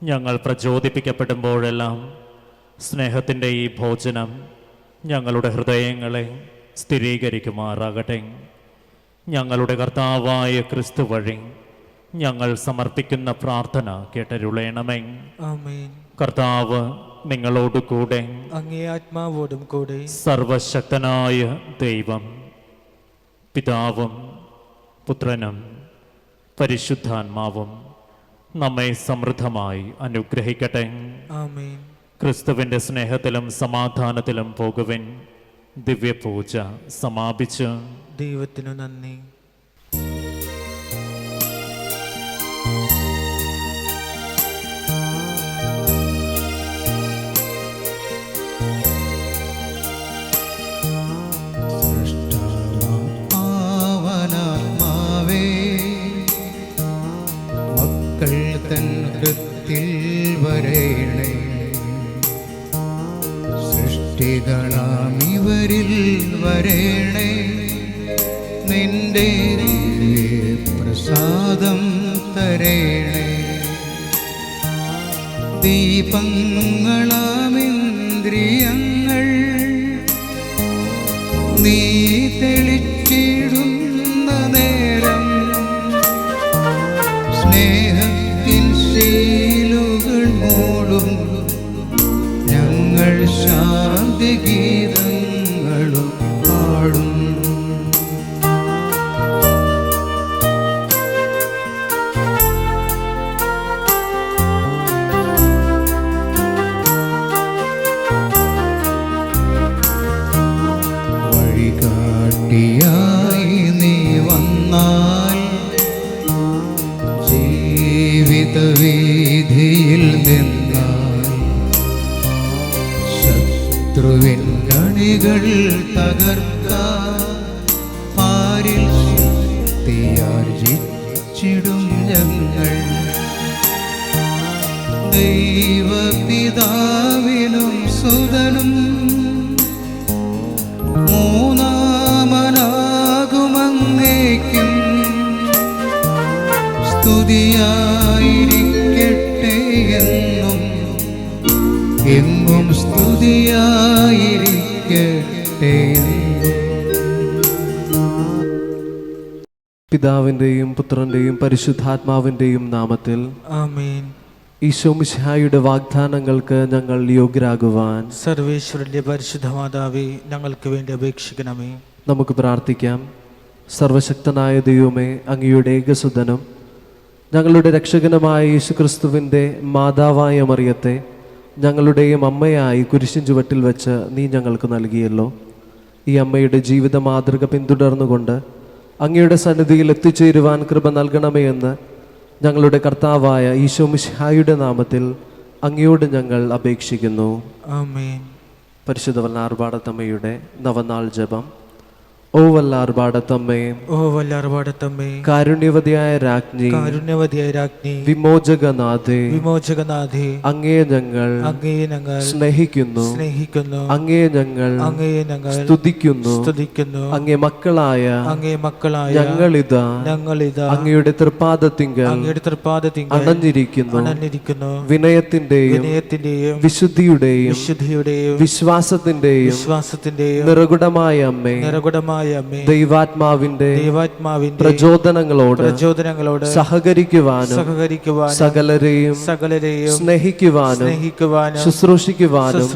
ഞങ്ങൾ പ്രചോദിപ്പിക്കപ്പെടുമ്പോഴെല്ലാം സ്നേഹത്തിൻ്റെ ഈ ഭോജനം ഞങ്ങളുടെ ഹൃദയങ്ങളെ സ്ഥിരീകരിക്കുമാറാകട്ടെ. ഞങ്ങളുടെ കർത്താവായ ക്രിസ്തു വഴി ഞങ്ങൾ സമർപ്പിക്കുന്ന പ്രാർത്ഥന കേട്ടരുളേണമേ. ആമേൻ. കർത്താവ് നിങ്ങളോട് കൂടെ. അങ്ങേ ആത്മാവോടും കൂടെ. സർവശക്തനായ ദൈവം പിതാവും പുത്രനും പരിശുദ്ധാത്മാവും നമ്മെ സമൃദ്ധമായി അനുഗ്രഹിക്കട്ടെ. ആമേൻ. ക്രിസ്തുവിൻ്റെ സ്നേഹത്തിലും സമാധാനത്തിലും പോകുവിൻ. ദിവ്യപൂജ സമാപിച്ചു. ദൈവത്തിനു നന്ദി. പാവനാത്മാവേ, മക്കൾ തൻ കൃത്തിൽ വരേണേ. സൃഷ്ടികളാം ഇവരിൽ വരേണേ. നിന്റെ പ്രസാദം തരേണേ. ദീപങ്ങളാമിന്ദ്രിയങ്ങൾ നീ തെളിച്ചിടുന്ന നേരം സ്നേഹത്തിൻ ശീലുകൾ മൂടും ഞങ്ങൾ ശാന്തി ഗീതങ്ങളും പാടും. വഴികാട്ടിയായി നീ വന്നാൽ ജീവിതവീഥിയിൽ നിന്നാൽ ശത്രുവിൻ കണികൾ തകർക്കാൻ പാരിൽ ശക്തിയാർജിച്ചിടും ഞങ്ങൾ. ദൈവപിതാവിനും സുതനും മൂന്നാമനാകുമങ്ങേക്കും സ്തുതിയായിരിക്കട്ടെ എന്നും എങ്ങും സ്തുതിയായിരിക്കട്ടെ. പിതാവിൻ്റെയും പുത്രൻ്റെയും പരിശുദ്ധാത്മാവിൻ്റെയും നാമത്തിൽ ആമേൻ. ഈശോ മിശിഹായുടെ വാഗ്ദാനങ്ങൾക്ക് ഞങ്ങൾ യോഗ്യരാകുവാൻ സർവേശ്വരന്റെ പരിശുദ്ധ മാതാവേ, ഞങ്ങൾക്ക് വേണ്ടി അപേക്ഷിക്കണമേ. നമുക്ക് പ്രാർത്ഥിക്കാം. സർവശക്തനായ ദൈവമേ, അങ്ങയുടെ ഏകസുതനും ഞങ്ങളുടെ രക്ഷകനുമായ യേശുക്രിസ്തുവിൻ്റെ മാതാവായ മറിയത്തെ ഞങ്ങളുടെയും അമ്മയായി കുരിശിൻ ചുവട്ടിൽ വെച്ച് നീ ഞങ്ങൾക്ക് നൽകിയല്ലോ. ഈ അമ്മയുടെ ജീവിത മാതൃക പിന്തുടർന്നുകൊണ്ട് അങ്ങയുടെ സന്നിധിയിൽ എത്തിച്ചേരുവാൻ കൃപ നൽകണമേ എന്ന് ഞങ്ങളുടെ കർത്താവായ ഈശോ മിശിഹായുടെ നാമത്തിൽ അങ്ങയോട് ഞങ്ങൾ അപേക്ഷിക്കുന്നു. ആമേൻ. പരിശുദ്ധ വല്ലാർപാടത്തമ്മയുടെ നവനാൾ ജപം. ഓ വല്ലാർപാടത്തമ്മേ, ഓ വല്ലാർപാടത്തമ്മേ, കാരുണ്യവതിയായ രാജ്ഞി, കാരുണ്യവതിയായ രാജ്ഞി, വിമോചകനാഥേ, വിമോചകനാഥേ, അങ്ങയെ ഞങ്ങൾ സ്നേഹിക്കുന്നു. അങ്ങയെ ഞങ്ങൾ സ്തുതിക്കുന്നു. അങ്ങേ മക്കളായ ഞങ്ങളിതാ അങ്ങയുടെ തൃപ്പാദത്തിങ്കൽ അണഞ്ഞിരിക്കുന്നു. വിനയത്തിന്റെയും വിശുദ്ധിയുടെയും വിശ്വാസത്തിന്റെയും നിറകുടമായ അമ്മേ, ദൈവമായ അമ്മേ, ദൈവാത്മാവിന്റെ പ്രചോദനങ്ങളോട് സഹകരിക്കുവാനും സകലരെയും സ്നേഹിക്കുവാനും ശുശ്രൂഷിക്കുവാനും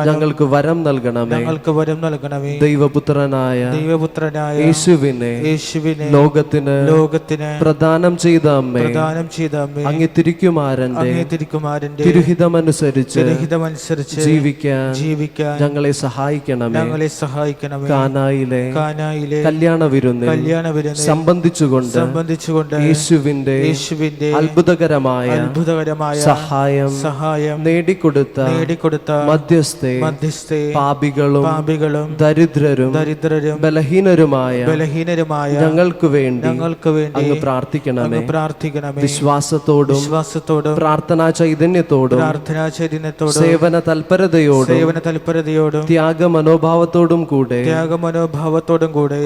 ഞങ്ങൾക്ക് വരം നൽകണമേ. ദൈവപുത്രനായ യേശുവിനെ ലോകത്തിന് പ്രദാനം ചെയ്ത അമ്മേ, അങ്ങേ തിരുക്കുമാരന്റെ തിരുഹിതമനുസരിച്ച് ജീവിക്കാൻ ഞങ്ങളെ സഹായിക്കണമേ. കാനായിലെ കല്യാണ വിരുന്നിൽ സംബന്ധിച്ചുകൊണ്ട് യേശുവിന്റെ അത്ഭുതകരമായ സഹായം നേടിക്കൊടുത്ത മധ്യസ്ഥേ, പാപികളും ദരിദ്രരും ബലഹീനരുമായ ഞങ്ങൾക്ക് വേണ്ടി അങ്ങ് പ്രാർത്ഥിക്കണമേ. വിശ്വാസത്തോടും പ്രാർത്ഥനാ ചൈതന്യത്തോടും സേവന തൽപരതയോടും ത്യാഗമനോഭാവത്തോടും കൂടെ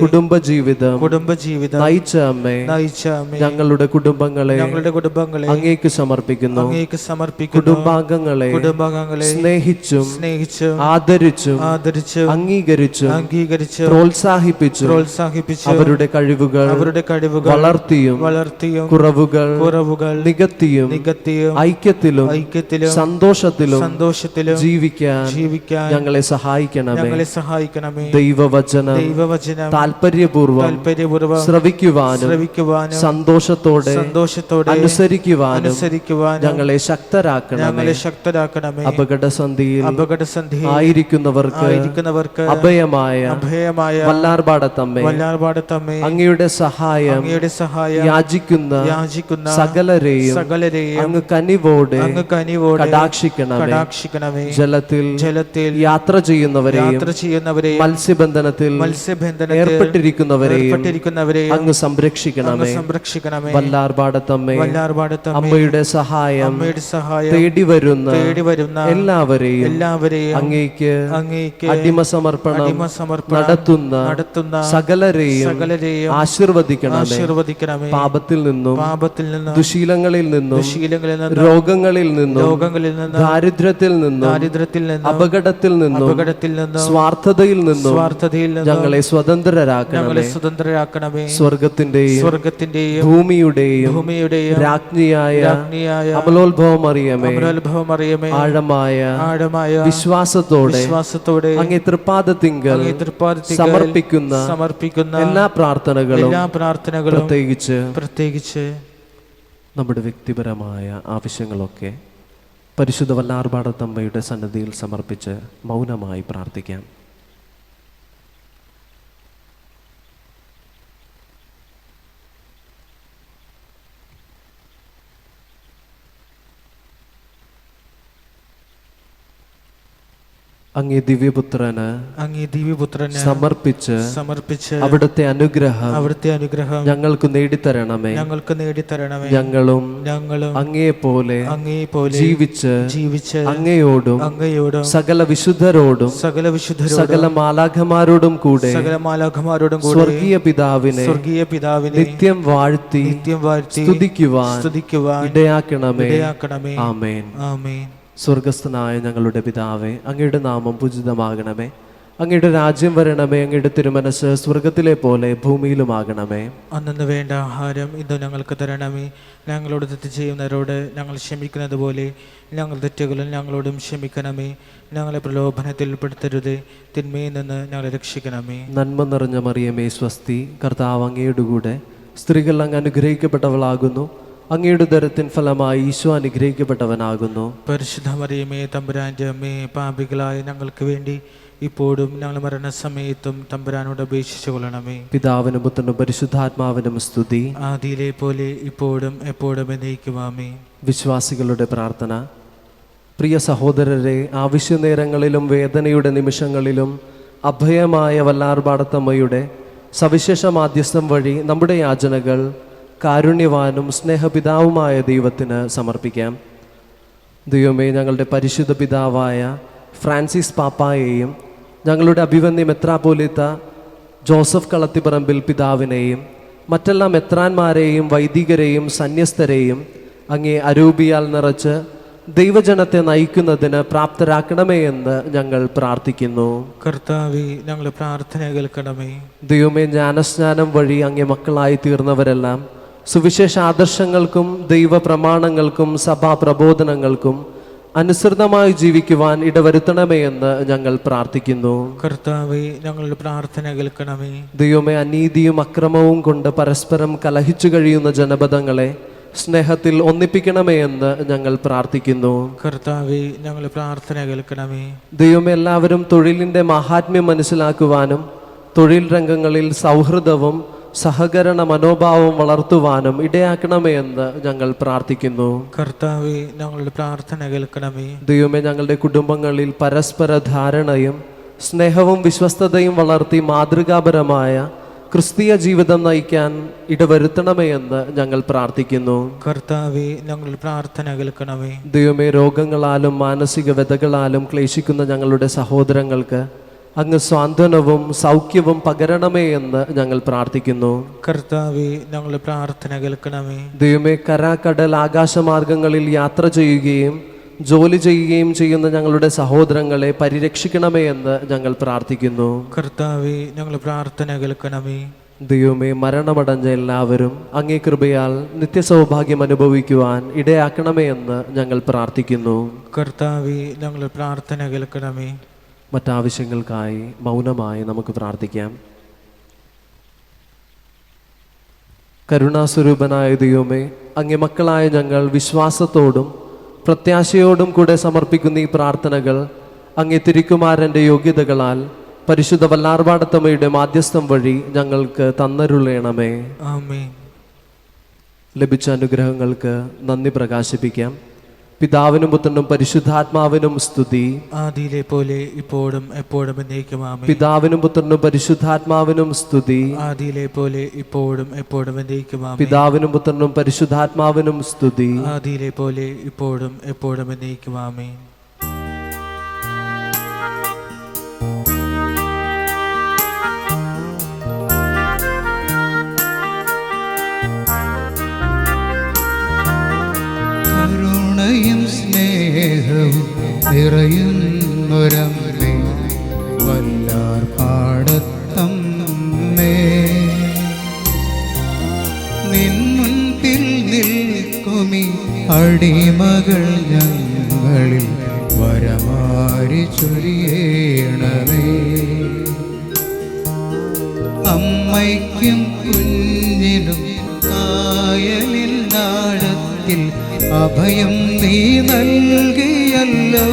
കുടുംബജീവിതം നയിച്ച അമ്മേ, ഞങ്ങളുടെ കുടുംബങ്ങളെ അങ്ങേക്ക് സമർപ്പിക്കുന്നു. കുടുംബാംഗങ്ങളെ സ്നേഹിച്ചും ആദരിച്ചും അംഗീകരിച്ചും പ്രോത്സാഹിപ്പിച്ചും അവരുടെ കഴിവുകൾ വളർത്തിയും കുറവുകൾ നികത്തിയും ഐക്യത്തിലും സന്തോഷത്തിലും ജീവിക്കാൻ ഞങ്ങളെ സഹായിക്കണമേ. ദൈവവചനം താല്പര്യപൂർവ്വം ശ്രവിക്കുവാനും സന്തോഷത്തോടെ അനുസരിക്കുവാനും ഞങ്ങളെ ശക്തരാക്കണമേ. അപകടസന്ധിയിൽ ആയിരിക്കുന്നവർക്ക് അഭയമായ വല്ലാർപാടത്തമ്മേ, അങ്ങയുടെ സഹായം യാചിക്കുന്ന സകലരെയും അങ്ങ് കനിവോടെ കടാക്ഷിക്കണമേ. ജലത്തിൽ യാത്ര ചെയ്യുന്നവരെയും മത്സ്യബന്ധനത്തിൽ ഏർപ്പെട്ടിരിക്കുന്നവരെയും അങ്ങ് സംരക്ഷിക്കണമേ. വല്ലാർപാടത്തമ്മേ, അമ്മയുടെ സഹായം തേടി വരുന്ന എല്ലാവരെയും അങ്ങേക്ക് അടിമസമർപ്പണം നടത്തുന്ന സകലരെയും ആശീർവദിക്കണമേ. പാപത്തിൽ നിന്നും ദുശീലങ്ങളിൽ നിന്നും രോഗങ്ങളിൽ നിന്നും ദാരിദ്ര്യത്തിൽ നിന്നും അപകടത്തിൽ നിന്നും സ്വാർത്ഥതയിൽ നിന്നും ഞങ്ങളെ സ്വതന്ത്രരാക്കണമേ. സ്വർഗത്തിന്റെയും ഭൂമിയുടെയും രാജ്ഞിയായ അമലോത്ഭവമറിയമേ, ആഴമായ വിശ്വാസത്തോടെ അങ്ങേ തൃപ്പാദത്തിങ്കൽ സമർപ്പിക്കുന്ന എല്ലാ പ്രാർത്ഥനകളും പ്രത്യേകിച്ച് നമ്മുടെ വ്യക്തിപരമായ ആവശ്യങ്ങളൊക്കെ പരിശുദ്ധ വല്ലാർപാടത്തമ്മയുടെ സന്നിധിയിൽ സമർപ്പിച്ച് മൗനമായി പ്രാർത്ഥിക്കാം. അങ്ങേ ദിവ്യപുത്രന് സമർപ്പിച്ച് അവിടുത്തെ അനുഗ്രഹം ഞങ്ങൾക്ക് നേടിത്തരണമേ. ഞങ്ങളും അങ്ങയെ പോലെ ജീവിച്ച് അങ്ങയോടും സകല വിശുദ്ധരോടും സകല മാലാഖമാരോടും കൂടെ സ്വർഗീയ പിതാവിനെ നിത്യം വാഴ്ത്തി സ്തുതിക്കുവാൻ ഇടയാക്കണമേ. ആമേൻ. സ്വർഗസ്ഥനായ ഞങ്ങളുടെ പിതാവേ, അങ്ങയുടെ നാമം പൂജിതമാകണമേ. അങ്ങയുടെ രാജ്യം വരണമേ. അങ്ങയുടെ തിരുമനസ് സ്വർഗത്തിലെ പോലെ ഭൂമിയിലുമാകണമേ. അന്നു വേണ്ട ആഹാരം ഇന്ന് ഞങ്ങൾക്ക് തരണമേ. ഞങ്ങളോട് തെറ്റ് ചെയ്യുന്നവരോട് ഞങ്ങൾ ക്ഷമിക്കുന്നത് പോലെ ഞങ്ങളുടെ തെറ്റുകളും ഞങ്ങളോടും ക്ഷമിക്കണമേ. ഞങ്ങളെ പ്രലോഭനത്തിൽ ഉൾപ്പെടുത്തരുതേ, തിന്മയിൽ നിന്ന് ഞങ്ങളെ രക്ഷിക്കണമേ. നന്മ നിറഞ്ഞ മറിയമേ സ്വസ്തി, കർത്താവ് അങ്ങയുടെ കൂടെ സ്ത്രീകൾ അങ്ങ് അനുഗ്രഹിക്കപ്പെട്ടവളാകുന്നു. അങ്ങയുടെ ദരത്തിൻ ഫലമായി ഈശോ അനുഗ്രഹിക്കപ്പെട്ടവനാകുന്നു. പരിശുദ്ധ മറിയമേ, തമ്പുരാന്റെ അമ്മേ, പാപികളായ ഞങ്ങൾക്ക് വേണ്ടി ഇപ്പോഴും ഞങ്ങൾ മരണസമയത്തും തമ്പുരാനോട് അപേക്ഷിച്ചു കൊള്ളണമേ. പിതാവിനും പുത്രനും പരിശുദ്ധാത്മാവിനും സ്തുതി, ആദിയിലെ പോലെ ഇപ്പോഴും എപ്പോഴും എന്നേക്കുമാമേ. വിശ്വാസികളുടെ പ്രാർത്ഥന. പ്രിയ സഹോദരരെ, ആവശ്യനേരങ്ങളിലും വേദനയുടെ നിമിഷങ്ങളിലും അഭയമായ വല്ലാർപാടത്തമ്മയുടെ സവിശേഷ മാധ്യസ്ഥം വഴി നമ്മുടെ യാചനകൾ കാരുണ്യവാനും സ്നേഹപിതാവുമായ ദൈവത്തിന് സമർപ്പിക്കാം. ദൈവമേ, ഞങ്ങളുടെ പരിശുദ്ധ പിതാവായ ഫ്രാൻസിസ് പാപ്പായെയും ഞങ്ങളുടെ അഭിവന്യ മെത്രാപ്പോലീത്ത ജോസഫ് കളത്തിപ്പറമ്പിൽ പിതാവിനെയും മറ്റെല്ലാ മെത്രാന്മാരെയും വൈദികരെയും സന്യസ്തരെയും അങ്ങേ അരൂപിയാൽ നിറച്ച് ദൈവജനത്തെ നയിക്കുന്നതിന് പ്രാപ്തരാക്കണമേ എന്ന് ഞങ്ങൾ പ്രാർത്ഥിക്കുന്നു. കർത്താവേ, ഞങ്ങളുടെ പ്രാർത്ഥന കേൾക്കണമേ. ദൈവമേ, ജ്ഞാനസ്നാനം വഴി അങ്ങേ മക്കളായി തീർന്നവരെല്ലാം സുവിശേഷ ആദർശങ്ങൾക്കും ദൈവ പ്രമാണങ്ങൾക്കും സഭാ പ്രബോധനങ്ങൾക്കും അനുസൃതമായി ജീവിക്കുവാൻ ഇടവരുത്തണമേ എന്ന് ഞങ്ങൾ പ്രാർത്ഥിക്കുന്നു. കർത്താവേ, ഞങ്ങളുടെ പ്രാർത്ഥന കേൾക്കണമേ. ദൈവമേ, അനീതിയും അക്രമവും കൊണ്ട് പരസ്പരം കലഹിച്ചു കഴിയുന്ന ജനപദങ്ങളെ സ്നേഹത്തിൽ ഒന്നിപ്പിക്കണമേ എന്ന് ഞങ്ങൾ പ്രാർത്ഥിക്കുന്നു. കർത്താവേ, ഞങ്ങളുടെ പ്രാർത്ഥന കേൾക്കണമേ. ദൈവമേ, എല്ലാവരും തൊഴിലിൻ്റെ മഹാത്മ്യം മനസ്സിലാക്കുവാനും തൊഴിൽ രംഗങ്ങളിൽ സൗഹൃദവും സഹകരണ മനോഭാവം വളർത്തുവാനും ഇടയാക്കണമേ എന്ന് ഞങ്ങൾ പ്രാർത്ഥിക്കുന്നു. കർത്താവേ, ഞങ്ങളുടെ പ്രാർത്ഥന കേൾക്കണമേ. ദൈവമേ, ഞങ്ങളുടെ കുടുംബങ്ങളിൽ പരസ്പര ധാരണയും സ്നേഹവും വിശ്വസ്തതയും വളർത്തി മാതൃകാപരമായ ക്രിസ്തീയ ജീവിതം നയിക്കാൻ ഇടവരുത്തണമേ എന്ന് ഞങ്ങൾ പ്രാർത്ഥിക്കുന്നു. കർത്താവേ, ഞങ്ങളുടെ പ്രാർത്ഥന കേൾക്കണമേ. ദൈവമേ, രോഗങ്ങളാലും മാനസിക വ്യതകളാലും ക്ലേശിക്കുന്ന ഞങ്ങളുടെ സഹോദരങ്ങൾക്ക് അങ്ങ് സ്വാന്തനവും സൗഖ്യവും പകരണമേ എന്ന് ഞങ്ങൾ പ്രാർത്ഥിക്കുന്നു. കർത്താവേ, ഞങ്ങളുടെ പ്രാർത്ഥന കേൾക്കണമേ. ദൈവമേ, കര, കടൽ, ആകാശമാർഗങ്ങളിൽ യാത്ര ചെയ്യുകയും ജോലി ചെയ്യുകയും ചെയ്യുന്ന ഞങ്ങളുടെ സഹോദരങ്ങളെ പരിരക്ഷിക്കണമേ എന്ന് ഞങ്ങൾ പ്രാർത്ഥിക്കുന്നു. കർത്താവേ, ഞങ്ങളുടെ പ്രാർത്ഥന കേൾക്കണമേ. ദൈവമേ, മരണമടഞ്ഞ എല്ലാവരും അങ്ങേ കൃപയാൽ നിത്യസൗഭാഗ്യം അനുഭവിക്കുവാൻ ഇടയാക്കണമേ എന്ന് ഞങ്ങൾ പ്രാർത്ഥിക്കുന്നു. കർത്താവേ, ഞങ്ങളുടെ പ്രാർത്ഥന കേൾക്കണമേ. മറ്റാവശ്യങ്ങൾക്കായി മൗനമായി നമുക്ക് പ്രാർത്ഥിക്കാം. കരുണാസ്വരൂപനായ ദൈവമേ, അങ്ങേ മക്കളായ ഞങ്ങൾ വിശ്വാസത്തോടും പ്രത്യാശയോടും കൂടെ സമർപ്പിക്കുന്ന ഈ പ്രാർത്ഥനകൾ അങ്ങേ തിരുക്കുമാരൻ്റെ യോഗ്യതകളാൽ പരിശുദ്ധ വല്ലാർപാടത്തമ്മയുടെ മാധ്യസ്ഥം വഴി ഞങ്ങൾക്ക് തന്നരുളേണമേ. ആമേൻ. ലഭിച്ച അനുഗ്രഹങ്ങൾക്ക് നന്ദി പ്രകാശിപ്പിക്കാം. പിതാവിനും പുത്രനും പരിശുദ്ധാത്മാവിനും സ്തുതി. ആദിയിലെ പോലെ ഇപ്പോഴും എപ്പോഴും എന്നേക്കും ആമേൻ. പിതാവിനും പുത്രനും പരിശുദ്ധാത്മാവിനും സ്തുതി. ആദിയിലെ പോലെ ഇപ്പോഴും എപ്പോഴും എന്നേക്കും ആമേൻ. പിതാവിനും പുത്രനും പരിശുദ്ധാത്മാവിനും സ്തുതി. ആദിയിലെ പോലെ ഇപ്പോഴും എപ്പോഴും എന്നേക്കും ആമേൻ. കരുണയും സ്നേഹവും നിറയുന്നൊരമ്മേ, വല്ലാർ പാടത്തമ്മേ, നിൻ മുൻപിൽ നിൽക്കുമീ അടിമകൾ ഞങ്ങളിൽ വരമാരി ചൊരിയണമേ. അമ്മയ്ക്കും കുഞ്ഞിനും കായലിൻ നാടത്തിൽ അഭയം നീ നൽകിയല്ലോ.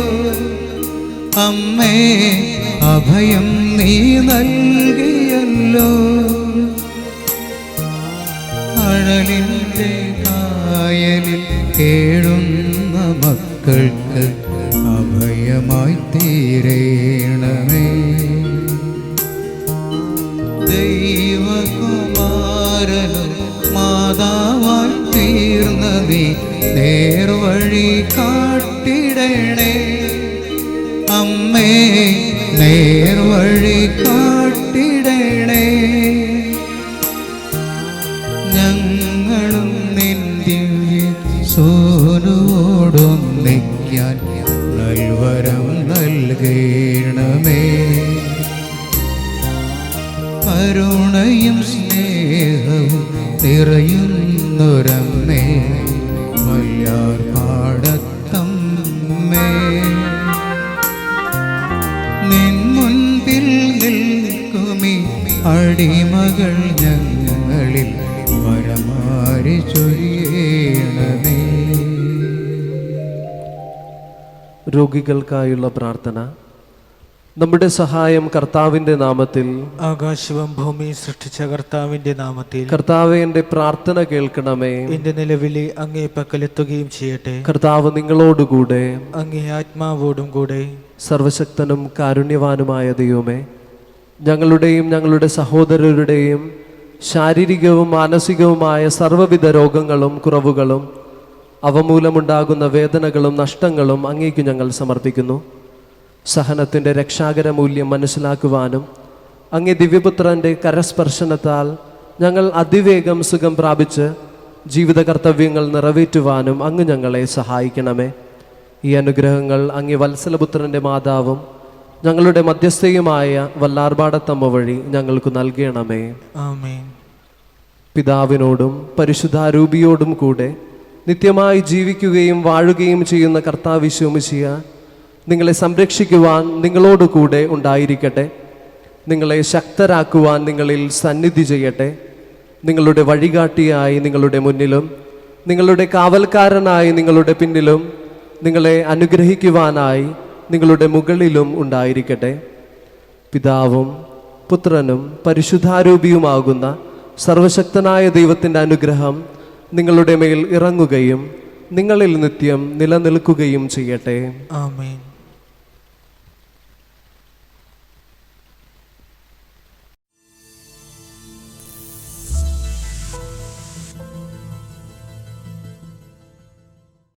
അമ്മേ, അഭയം നീ നൽകിയല്ലോ. അഴലിൻ്റെ കായലിൽ കേഴുന്ന മക്കൾക്ക് അഭയമായി തീരേണമേ. ദൈവകുമാരനും മാതാവായി തീർന്ന നീ നേർവഴി കാട്ടിടണേ. അമ്മേ, നേർവഴി കാട്ടിടണേ. ഞങ്ങളും നിൻ ദിവ്യ സോനുവോടൊന്നിക്കാൻ നൽവരം നൽകണമേ. കരുണയും സ്നേഹവും നിറയുന്നൊരമ്മേ, വല്ലാർ പാടത്തമ്മേ, നിൻ മുൻപിൽ നിൽക്കുമീ അടിമകൾ ഞങ്ങളിൽ വരമാരി ചൊരിയണമേ. രോഗികൾക്കായുള്ള പ്രാർത്ഥന. നമ്മുടെ സഹായം കർത്താവിൻ്റെ നാമത്തിൽ. ആകാശവും ഭൂമിയും സൃഷ്ടിച്ച കർത്താവിന്റെ നാമത്തിൽ. കർത്താവേ, എൻ്റെ പ്രാർത്ഥന കേൾക്കണമേ. എന്റെ നിലവിളി അങ്ങേ പക്കലെത്തുകയും ചെയ്യട്ടെ. കർത്താവ് നിങ്ങളോടുകൂടെ. അങ്ങേ ആത്മാവോടും കൂടെ. സർവശക്തനും കാരുണ്യവാനുമായ ദൈവമേ, ഞങ്ങളുടെയും ഞങ്ങളുടെ സഹോദരരുടെയും ശാരീരികവും മാനസികവുമായ സർവ്വവിധ രോഗങ്ങളും കുറവുകളും അവ മൂലമുണ്ടാകുന്ന വേദനകളും നഷ്ടങ്ങളും അങ്ങേക്ക് ഞങ്ങൾ സമർപ്പിക്കുന്നു. സഹനത്തിൻ്റെ രക്ഷാകര മൂല്യം മനസ്സിലാക്കുവാനും അങ്ങേ ദിവ്യപുത്രൻ്റെ കരസ്പർശനത്താൽ ഞങ്ങൾ അതിവേഗം സുഖം പ്രാപിച്ച് ജീവിത കർത്തവ്യങ്ങൾ നിറവേറ്റുവാനും അങ്ങ് ഞങ്ങളെ സഹായിക്കണമേ. ഈ അനുഗ്രഹങ്ങൾ അങ്ങേ വത്സലപുത്രൻ്റെ മാതാവും ഞങ്ങളുടെ മധ്യസ്ഥയുമായ വല്ലാർപാടത്തമ്മ വഴി ഞങ്ങൾക്ക് നൽകണമേ. ആമേൻ. പിതാവിനോടും പരിശുദ്ധാരൂപിയോടും കൂടെ നിത്യമായി ജീവിക്കുകയും വാഴുകയും ചെയ്യുന്ന കർത്താവ് ഈശോമിശിഹ നിങ്ങളെ സംരക്ഷിക്കുവാൻ നിങ്ങളോട് കൂടെ ഉണ്ടായിരിക്കട്ടെ. നിങ്ങളെ ശക്തരാക്കുവാൻ നിങ്ങളിൽ സന്നിധി ചെയ്യട്ടെ. നിങ്ങളുടെ വഴികാട്ടിയായി നിങ്ങളുടെ മുന്നിലും നിങ്ങളുടെ കാവൽക്കാരനായി നിങ്ങളുടെ പിന്നിലും നിങ്ങളെ അനുഗ്രഹിക്കുവാനായി നിങ്ങളുടെ മുകളിലും ഉണ്ടായിരിക്കട്ടെ. പിതാവും പുത്രനും പരിശുദ്ധാരൂപിയുമാകുന്ന സർവശക്തനായ ദൈവത്തിൻ്റെ അനുഗ്രഹം നിങ്ങളുടെ മേൽ ഇറങ്ങുകയും നിങ്ങളിൽ നിത്യം നിലനിൽക്കുകയും ചെയ്യട്ടെ. ആമേൻ.